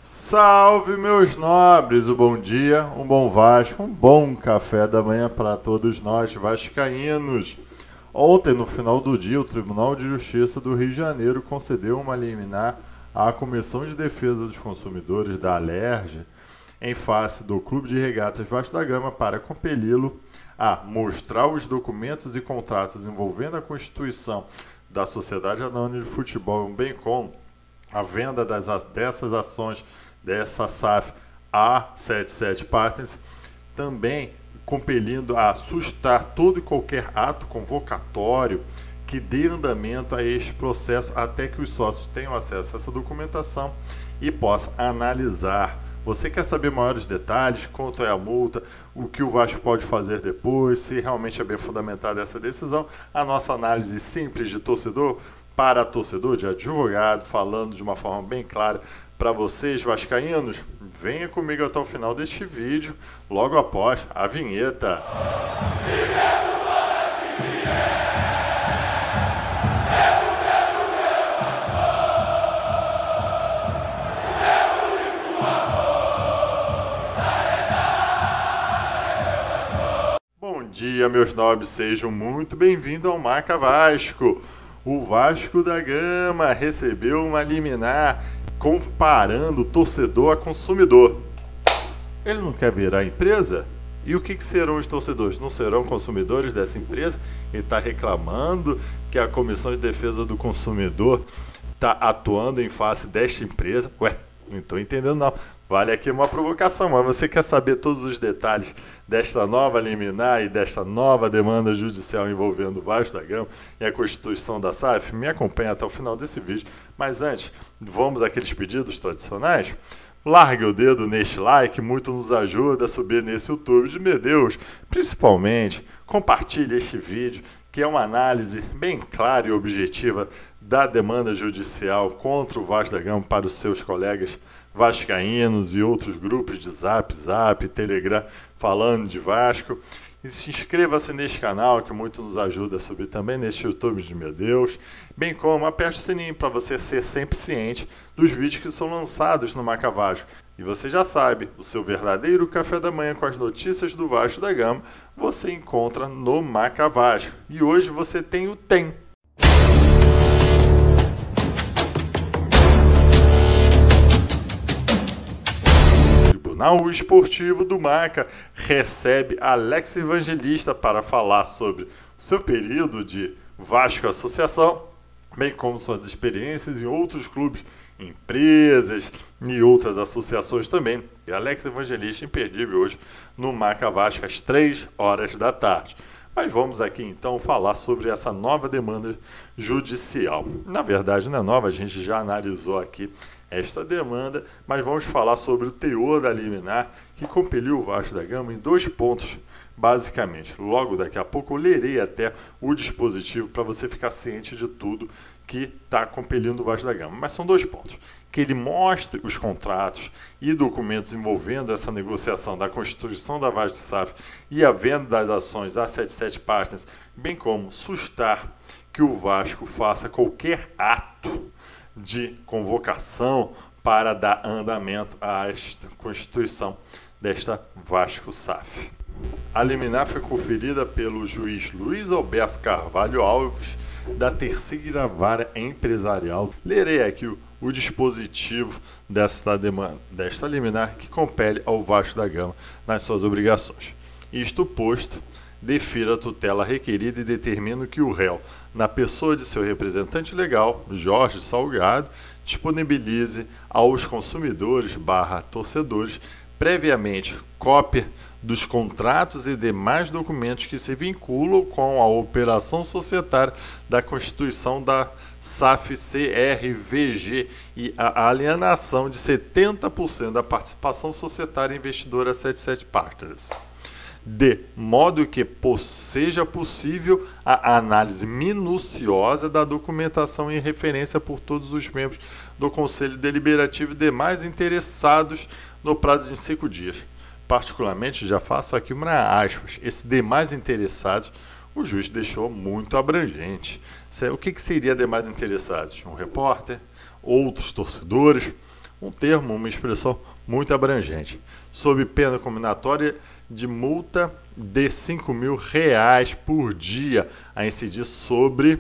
Salve, meus nobres, um bom dia, um bom Vasco, um bom café da manhã para todos nós vascaínos. Ontem, no final do dia, o Tribunal de Justiça do Rio de Janeiro concedeu uma liminar à Comissão de Defesa dos Consumidores da Alerj em face do Clube de Regatas Vasco da Gama para compeli-lo a mostrar os documentos e contratos envolvendo a constituição da Sociedade Anônima de Futebol, bem como a venda dessas ações dessa SAF a 77 Partners, também compelindo a sustar todo e qualquer ato convocatório que dê andamento a este processo até que os sócios tenham acesso a essa documentação e possam analisar. Você quer saber maiores detalhes, quanto é a multa, o que o Vasco pode fazer depois, se realmente é bem fundamentada essa decisão? A nossa análise simples de torcedor para torcedor, de advogado, falando de uma forma bem clara para vocês vascaínos. Venha comigo até o final deste vídeo, logo após a vinheta. Bom dia, meus nobres, sejam muito bem-vindos ao Marca Vasco. O Vasco da Gama recebeu uma liminar comparando torcedor a consumidor. Ele não quer virar empresa? E o que serão os torcedores? Não serão consumidores dessa empresa? Ele está reclamando que a Comissão de Defesa do Consumidor está atuando em face desta empresa. Ué, não estou entendendo não. Vale aqui uma provocação, mas você quer saber todos os detalhes desta nova liminar e desta nova demanda judicial envolvendo o Vasco da Gama e a constituição da SAF? Me acompanha até o final desse vídeo. Mas antes, vamos àqueles pedidos tradicionais? Largue o dedo neste like, muito nos ajuda a subir nesse YouTube de meu Deus. Principalmente, compartilhe este vídeo, que é uma análise bem clara e objetiva da demanda judicial contra o Vasco da Gama para os seus colegas vascaínos e outros grupos de Zap, Telegram falando de Vasco. E se inscreva-se neste canal, que muito nos ajuda a subir também neste YouTube de meu Deus, bem como aperte o sininho para você ser sempre ciente dos vídeos que são lançados no Marca Vasco. E você já sabe, o seu verdadeiro café da manhã com as notícias do Vasco da Gama você encontra no Marca Vasco. E hoje você tem o TEM. O Tribunal Esportivo do Marca recebe Alex Evangelista para falar sobre o seu período de Vasco Associação, bem como suas experiências em outros clubes, empresas e outras associações também. E Alex Evangelista imperdível hoje no Marca Vasco às 3 horas da tarde. Mas vamos aqui então falar sobre essa nova demanda judicial. Na verdade não é nova, a gente já analisou aqui esta demanda, mas vamos falar sobre o teor da liminar que compeliu o Vasco da Gama em 2 pontos, basicamente. Logo daqui a pouco eu lerei até o dispositivo para você ficar ciente de tudo que está compelindo o Vasco da Gama. Mas são 2 pontos. Que ele mostre os contratos e documentos envolvendo essa negociação da constituição da Vasco SAF e a venda das ações da 77 Partners, bem como sustar que o Vasco faça qualquer ato de convocação para dar andamento à constituição desta Vasco SAF. A liminar foi conferida pelo juiz Luiz Alberto Carvalho Alves, da Terceira Vara Empresarial. Lerei aqui o dispositivo desta liminar que compele ao Vasco da Gama nas suas obrigações. Isto posto, defira a tutela requerida e determina que o réu, na pessoa de seu representante legal, Jorge Salgado, disponibilize aos consumidores/torcedores previamente cópia dos contratos e demais documentos que se vinculam com a operação societária da constituição da SAF CRVG e a alienação de 70% da participação societária investidora 77 Partners, de modo que seja possível a análise minuciosa da documentação em referência por todos os membros do Conselho Deliberativo e demais interessados no prazo de 5 dias. Particularmente, já faço aqui uma aspas, esse demais interessados, o juiz deixou muito abrangente. O que seria demais interessados? Um repórter? Outros torcedores? um termo, uma expressão muito abrangente, sob pena combinatória de multa de R$5.000 por dia a incidir sobre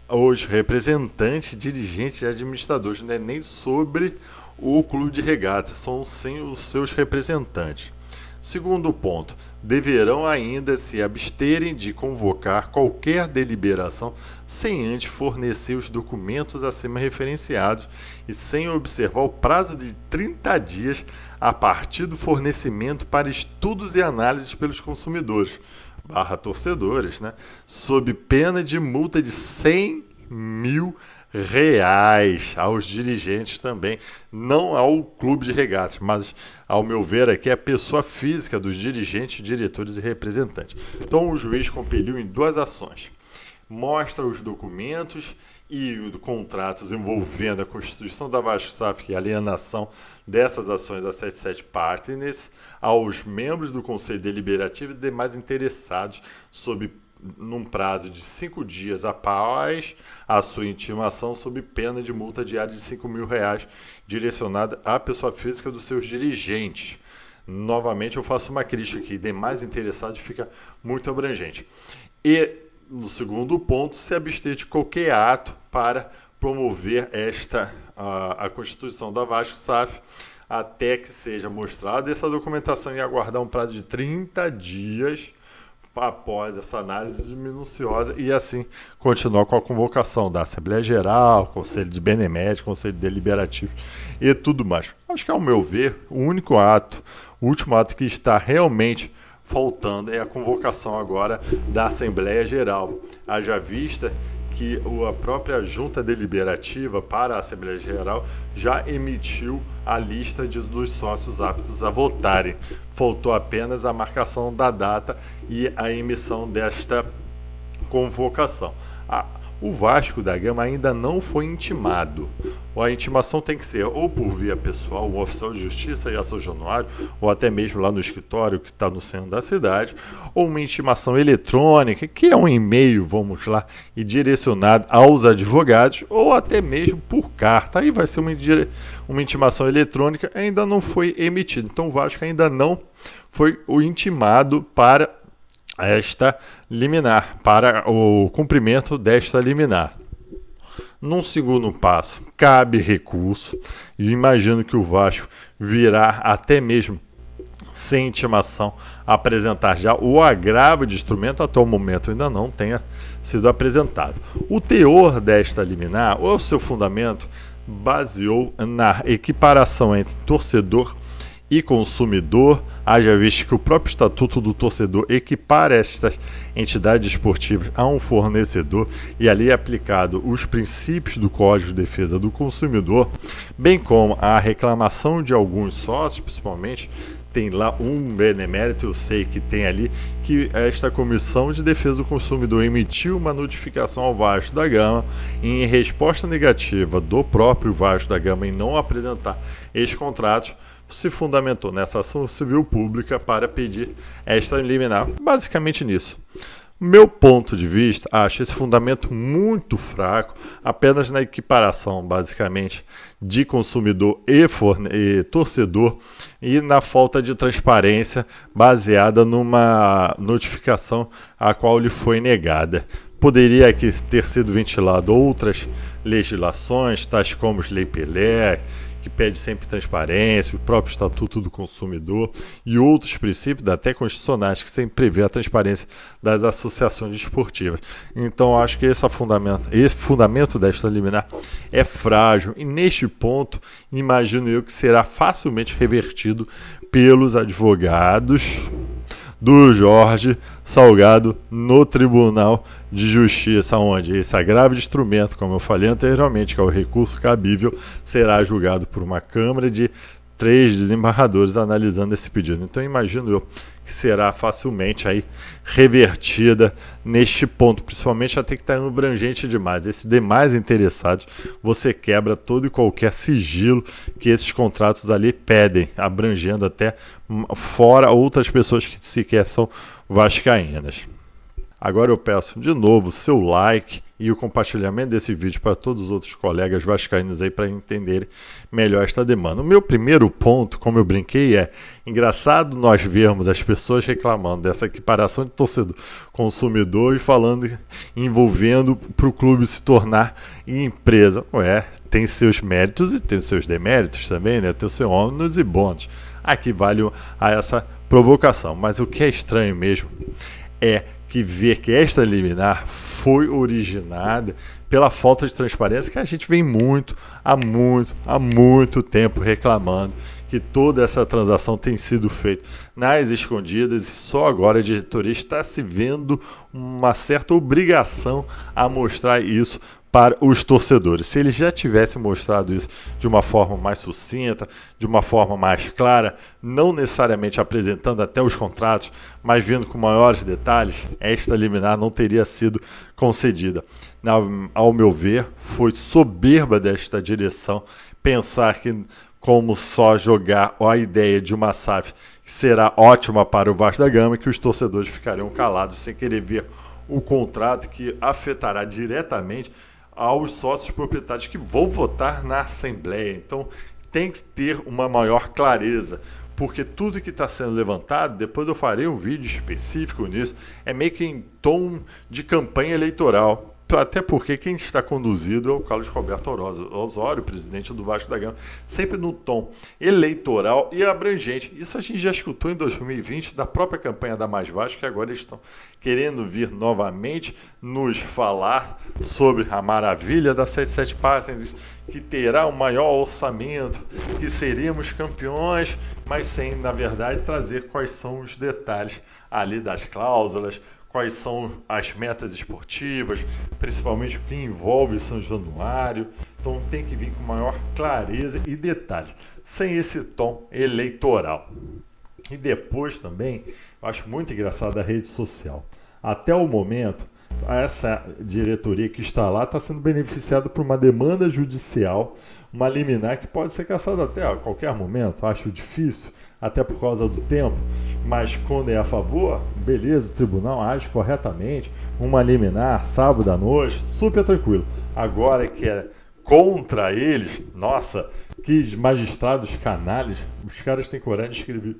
os representantes, dirigentes e administradores, não é nem sobre o clube de regatas, são sim os seus representantes. Segundo ponto, deverão ainda se absterem de convocar qualquer deliberação sem antes fornecer os documentos acima referenciados e sem observar o prazo de 30 dias a partir do fornecimento para estudos e análises pelos consumidores, torcedores, sob pena de multa de R$100.000 aos dirigentes também, não ao clube de regatas, mas, ao meu ver, aqui é a pessoa física dos dirigentes, diretores e representantes. Então, o juiz compeliu em 2 ações. Mostra os documentos e contratos envolvendo a constituição da Vasco SAF e a alienação dessas ações da 77 Partners aos membros do Conselho Deliberativo e demais interessados num prazo de 5 dias após a sua intimação, sob pena de multa diária de R$5.000 direcionada à pessoa física dos seus dirigentes. Novamente, eu faço uma crítica aqui, demais interessados fica muito abrangente. E, no segundo ponto, se abster de qualquer ato para promover a constituição da Vasco SAF até que seja mostrada essa documentação e aguardar um prazo de 30 dias após essa análise minuciosa e assim continuar com a convocação da Assembleia Geral, Conselho de Benemérito, Conselho Deliberativo e tudo mais. Acho que, ao meu ver, o último ato que está realmente faltando é a convocação agora da Assembleia Geral. Haja vista que a própria Junta Deliberativa para a Assembleia Geral já emitiu a lista dos sócios aptos a votarem. Faltou apenas a marcação da data e a emissão desta convocação. O Vasco da Gama ainda não foi intimado. A intimação tem que ser ou por via pessoal, o oficial de justiça e a São Januário, ou até mesmo lá no escritório que está no centro da cidade, ou uma intimação eletrônica, que é um e-mail, vamos lá, e direcionado aos advogados, ou até mesmo por carta. Aí vai ser uma intimação eletrônica, ainda não foi emitida. Então o Vasco ainda não foi intimado para esta liminar, para o cumprimento desta liminar. Num segundo passo, cabe recurso, e imagino que o Vasco virá até mesmo sem intimação apresentar já o agravo de instrumento, até o momento ainda não tenha sido apresentado. O teor desta liminar, ou seu fundamento, baseou na equiparação entre torcedor e consumidor, haja visto que o próprio Estatuto do Torcedor equipara estas entidades esportivas a um fornecedor e ali é aplicado os princípios do Código de Defesa do Consumidor, bem como a reclamação de alguns sócios, principalmente. Tem lá um benemérito, eu sei que tem ali, que esta Comissão de Defesa do Consumidor emitiu uma notificação ao Vasco da Gama em resposta negativa do próprio Vasco da Gama em não apresentar estes contratos, se fundamentou nessa ação civil pública para pedir esta liminar, basicamente nisso. Meu ponto de vista, acho esse fundamento muito fraco, apenas na equiparação, basicamente, de consumidor e torcedor e na falta de transparência baseada numa notificação a qual lhe foi negada. Poderia aqui ter sido ventilado outras legislações, tais como as Lei Pelé, que pede sempre transparência, o próprio Estatuto do Consumidor e outros princípios, até constitucionais, que sempre prevê a transparência das associações esportivas. Então, acho que esse fundamento desta liminar é frágil e, neste ponto, imagino eu que será facilmente revertido pelos advogados do Jorge Salgado no Tribunal de Justiça, onde esse agravo de instrumento, como eu falei anteriormente, que é o recurso cabível, será julgado por uma Câmara de 3 desembargadores analisando esse pedido. Então, imagino eu que será facilmente aí revertida neste ponto, principalmente até que está abrangente demais. Esses demais interessados, você quebra todo e qualquer sigilo que esses contratos ali pedem, abrangendo até fora outras pessoas que sequer são vascaínas. Agora eu peço de novo o seu like e o compartilhamento desse vídeo para todos os outros colegas vascaínos aí para entenderem melhor esta demanda. O meu primeiro ponto, como eu brinquei, é engraçado nós vermos as pessoas reclamando dessa equiparação de torcedor consumidor e falando, envolvendo para o clube se tornar empresa. Ué, tem seus méritos e tem seus deméritos também, né? Tem os seus ônus e bônus. Aqui vale a essa provocação, mas o que é estranho mesmo é que ver que esta liminar foi originada pela falta de transparência que a gente vem há muito tempo reclamando que toda essa transação tem sido feita nas escondidas e só agora a diretoria está se vendo uma certa obrigação a mostrar isso para os torcedores. Se eles já tivessem mostrado isso de uma forma mais sucinta, de uma forma mais clara, não necessariamente apresentando até os contratos, mas vindo com maiores detalhes, esta liminar não teria sido concedida. Ao meu ver, foi soberba desta direção pensar que como só jogar a ideia de uma SAF que será ótima para o Vasco da Gama, que os torcedores ficariam calados sem querer ver o contrato que afetará diretamente aos sócios proprietários que vão votar na Assembleia. Então tem que ter uma maior clareza, porque tudo que está sendo levantado, depois eu farei um vídeo específico nisso, é meio que em tom de campanha eleitoral. Até porque quem está conduzido é o Carlos Roberto Osório, presidente do Vasco da Gama, sempre no tom eleitoral e abrangente. Isso a gente já escutou em 2020 da própria campanha da Mais Vasco, que agora eles estão querendo vir novamente nos falar sobre a maravilha da 77 Partners, que terá o maior orçamento, que seríamos campeões, mas sem, na verdade, trazer quais são os detalhes ali das cláusulas, quais são as metas esportivas, principalmente o que envolve São Januário. Então tem que vir com maior clareza e detalhes, sem esse tom eleitoral. E depois também, eu acho muito engraçado a rede social. Até o momento, essa diretoria que está lá está sendo beneficiada por uma demanda judicial, uma liminar que pode ser cassada até a qualquer momento. Acho difícil, até por causa do tempo, mas quando é a favor, beleza, o tribunal age corretamente, uma liminar, sábado à noite, super tranquilo. Agora que é contra eles, nossa, que magistrados canalhas, os caras têm coragem de escrever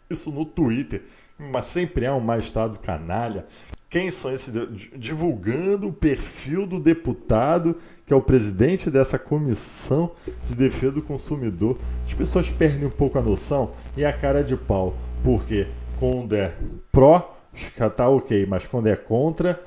isso no Twitter, mas sempre é um magistrado canalha. Quem são esses? Divulgando o perfil do deputado, que é o presidente dessa comissão de defesa do consumidor. As pessoas perdem um pouco a noção e a cara de pau, porque quando é pró, tá ok, mas quando é contra,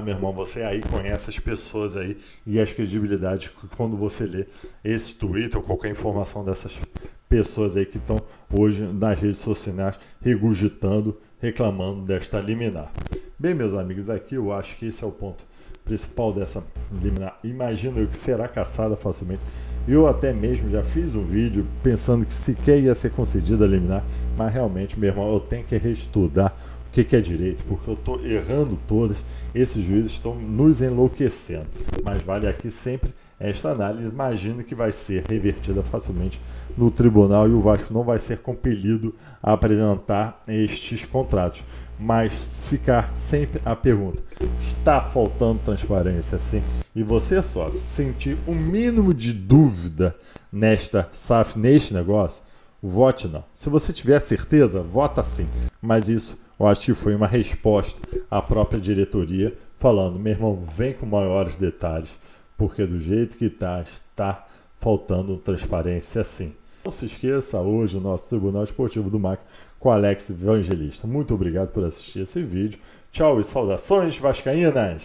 meu irmão, você aí conhece as pessoas aí e as credibilidades quando você lê esse tweet ou qualquer informação dessas pessoas aí que estão hoje nas redes sociais regurgitando, reclamando desta liminar. Bem, meus amigos, aqui eu acho que esse é o ponto principal dessa liminar. Imagino eu que será cassada facilmente. Eu até mesmo já fiz um vídeo pensando que sequer ia ser concedida a liminar, mas realmente, meu irmão, eu tenho que reestudar o que é direito, porque eu estou errando todas, esses juízes estão nos enlouquecendo. Mas vale aqui sempre esta análise. Imagino que vai ser revertida facilmente no tribunal e o Vasco não vai ser compelido a apresentar estes contratos. Mas ficar sempre a pergunta: está faltando transparência sim? E você só sentir um mínimo de dúvida nesta SAF, neste negócio, vote não. Se você tiver certeza, vota sim. Mas isso eu acho que foi uma resposta à própria diretoria, falando: meu irmão, vem com maiores detalhes, porque do jeito que está faltando transparência sim. Não se esqueça, hoje o nosso Tribunal Esportivo do MAC com Alex Evangelista. Muito obrigado por assistir esse vídeo. Tchau e saudações vascaínas!